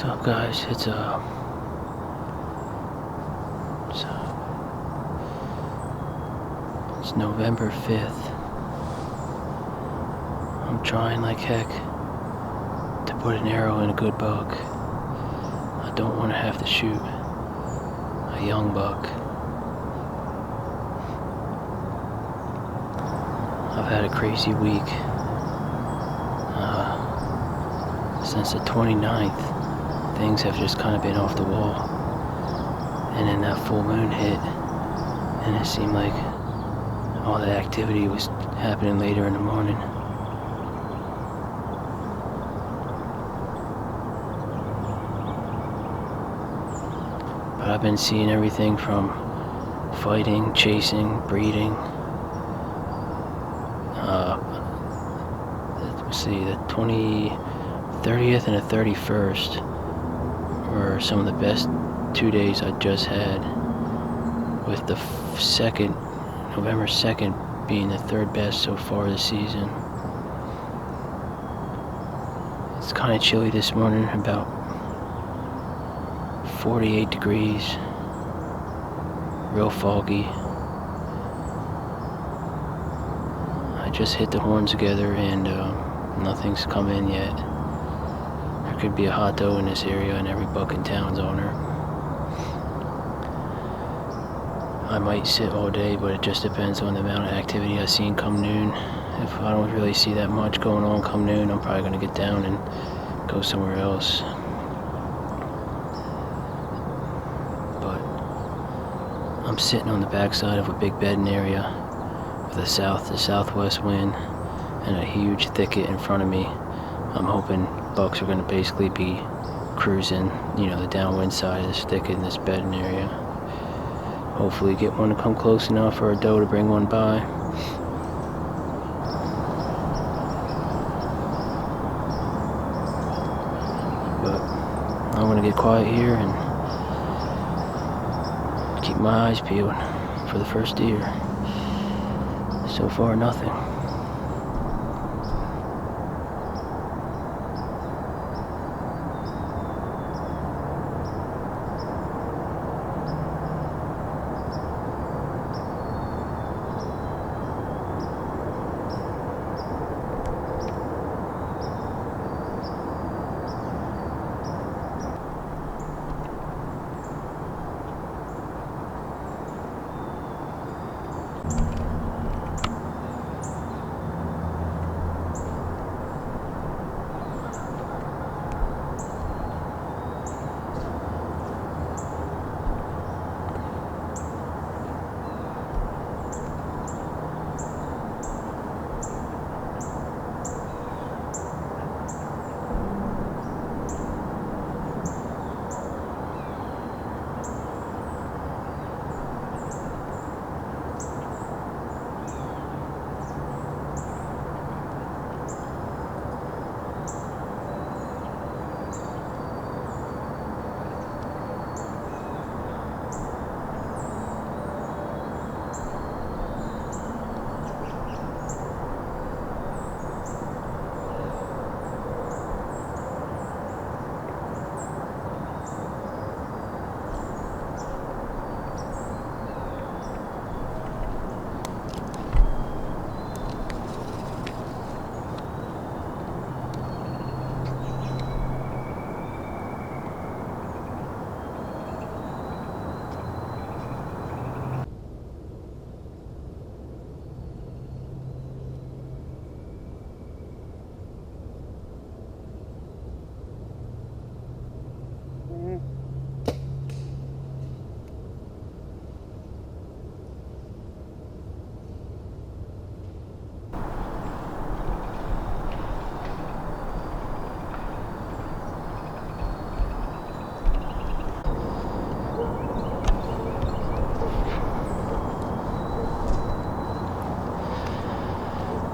What's up, guys? It's November 5th. I'm trying like heck to put an arrow in a good buck. I don't want to have to shoot a young buck. I've had a crazy week. Since the 29th, things have just kind of been off the wall. And then that full moon hit, and it seemed like all the activity was happening later in the morning. But I've been seeing everything from fighting, chasing, breeding. Let's see, the 30th and the 31st were some of the best 2 days I just had, with the November 2nd being the third best so far this season. It's kind of chilly this morning, about 48 degrees, real foggy. I just hit the horn together and nothing's come in yet. There could be a hot doe in this area and every buck in town's on her. I might sit all day, but it just depends on the amount of activity I see come noon. If I don't really see that much going on come noon, I'm probably going to get down and go somewhere else. But I'm sitting on the backside of a big bedding area with a south to southwest wind and a huge thicket in front of me. I'm hoping bucks are going to basically be cruising, the downwind side of this thicket in this bedding area. Hopefully get one to come close enough for a doe to bring one by. But I'm going to get quiet here and keep my eyes peeled for the first deer. So far, nothing.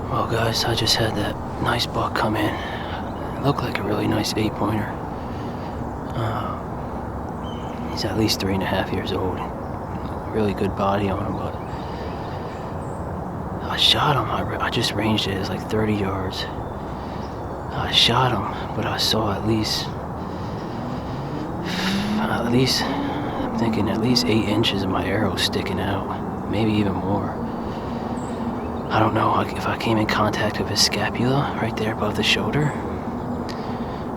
Well, guys, I just had that nice buck come in. It looked like a really nice 8-pointer. He's at least 3.5 years old. Really good body on him, but I shot him. I just ranged it. It was like 30 yards. I shot him, but I saw at least at least, I'm thinking at least 8 inches of my arrow sticking out, maybe even more. I don't know if I came in contact with his scapula right there above the shoulder,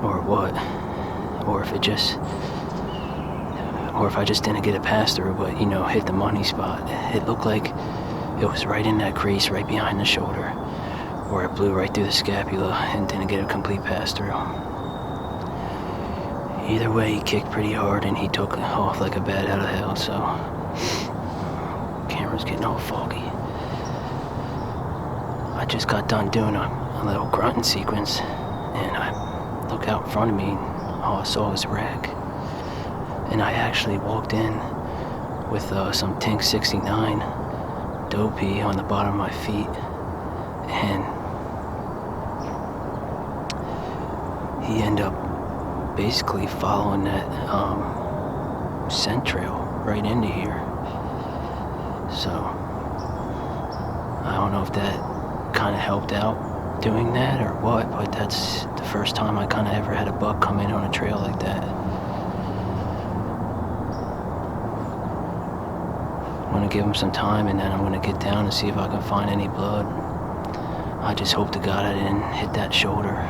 or what, or if I just didn't get a pass through, but hit the money spot. It looked like it was right in that crease, right behind the shoulder, where it blew right through the scapula and didn't get a complete pass through. Either way, he kicked pretty hard and he took off like a bat out of hell, so camera's getting all foggy. I just got done doing a little grunting sequence, and I look out in front of me and all I saw was wreck. And I actually walked in with some Tink 69 dopey on the bottom of my feet, and he ended up basically following that scent trail right into here. So I don't know if that kind of helped out doing that or what, but that's the first time I kind of ever had a buck come in on a trail like that. I'm going to give him some time, and then I'm going to get down and see if I can find any blood. I just hope to God I didn't hit that shoulder.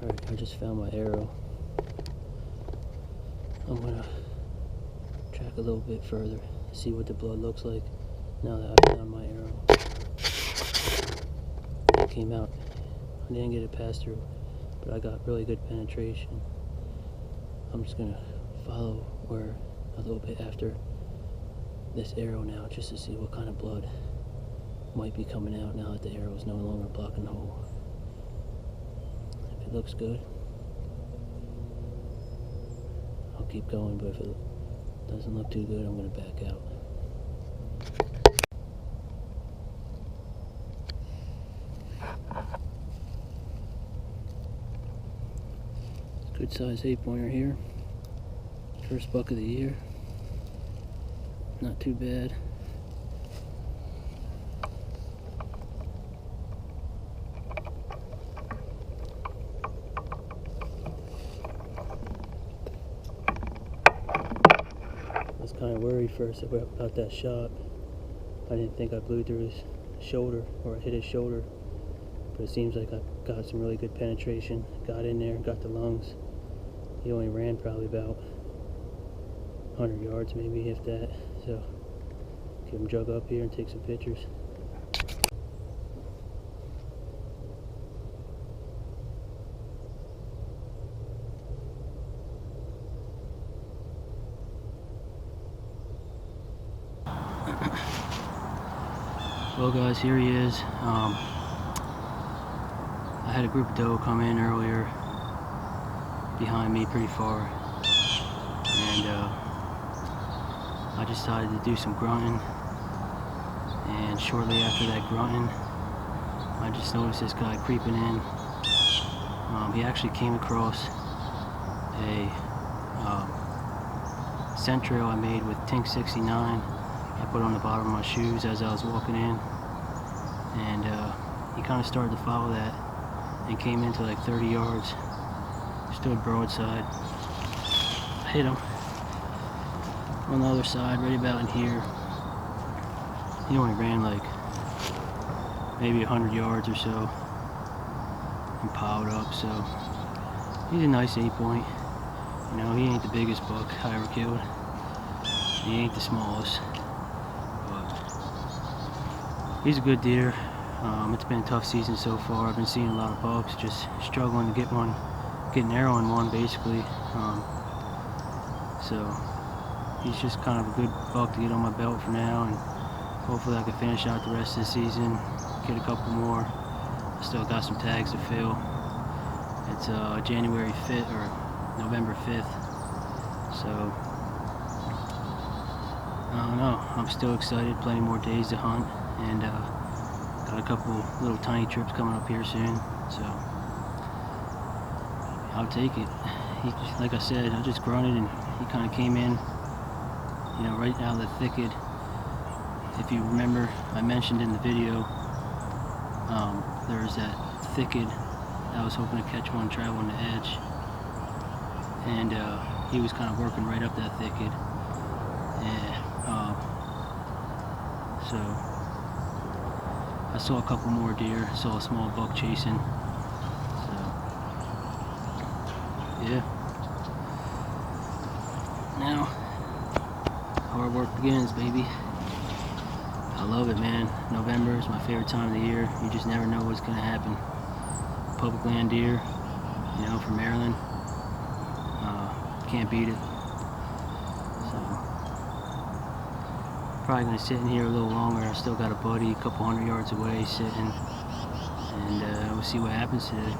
Alright, I just found my arrow. I'm gonna track a little bit further, see what the blood looks like now that I found my arrow. It came out. I didn't get it passed through, but I got really good penetration. I'm just gonna follow where a little bit after this arrow now, just to see what kind of blood might be coming out now that the arrow is no longer blocking the hole. If it looks good, I'll keep going, but if it doesn't look too good, I'm going to back out. Good size 8-pointer here. First buck of the year. Not too bad. I was kind of worried first about that shot. I didn't think I blew through his shoulder or hit his shoulder, but it seems like I got some really good penetration. Got in there, got the lungs. He only ran probably about 100 yards, maybe, if that. So, get him jug up here and take some pictures. Well guys, here he is. I had a group of doe come in earlier behind me pretty far, and I decided to do some grunting and shortly after that grunting, I just noticed this guy creeping in. He actually came across a scent trail I made with Tink 69. I put on the bottom of my shoes as I was walking in, and he kind of started to follow that and came into like 30 yards, stood broadside. I hit him on the other side, right about in here. He only ran like maybe 100 yards or so and piled up, so he's a nice 8-point. You know, he ain't the biggest buck I ever killed. He ain't the smallest, but he's a good deer. It's been a tough season so far. I've been seeing a lot of bucks, just struggling to get an arrow in one basically. So he's just kind of a good buck to get on my belt for now, and hopefully I can finish out the rest of the season, get a couple more. I still got some tags to fill. It's January 5th or November 5th, so I don't know. I'm still excited. Plenty more days to hunt, and got a couple little tiny trips coming up here soon, so I'll take it. He, like I said, I just grunted and he kind of came in, you know, right out of the thicket. If you remember, I mentioned in the video, there's that thicket. I was hoping to catch one traveling the edge, and he was kind of working right up that thicket. And so I saw a couple more deer, saw a small buck chasing. So yeah. Now hard work begins, baby. I love it, man. November is my favorite time of the year. You just never know what's gonna happen. Public land deer, you know, from Maryland. Can't beat it. So probably gonna sit in here a little longer. I still got a buddy a couple 100 yards away sitting, and we'll see what happens today.